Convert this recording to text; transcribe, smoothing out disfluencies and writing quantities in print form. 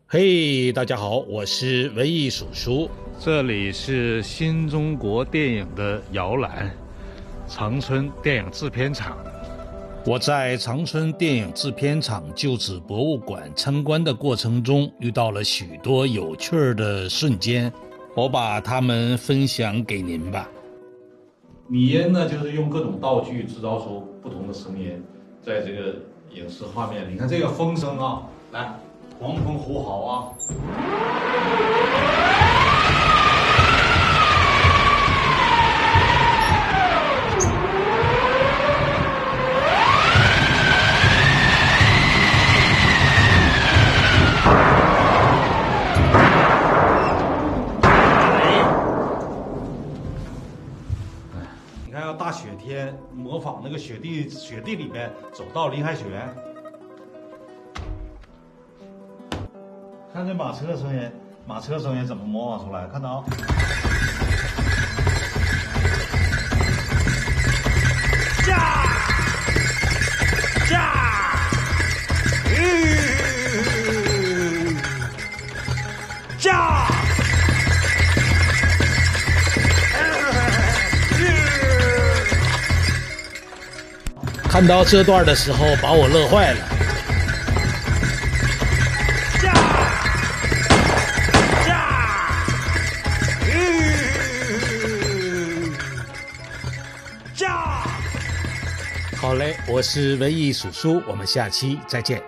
嘿，大家好，我是文艺叔叔。这里是新中国电影的摇篮，长春电影制片厂。我在长春电影制片厂旧址博物馆参观的过程中，遇到了许多有趣的瞬间，我把它们分享给您吧。米烟呢，就是用各种道具制造出不同的声音，在这个影视画面里，你看这个风声啊，来，狂风呼号啊。你看，要大雪天，模仿那个雪地里面走到林海雪原，看这马车声音，马车声音怎么模仿出来？看到？驾！驾！看到这段的时候，把我乐坏了。好嘞，我是文艺叔叔，我们下期再见。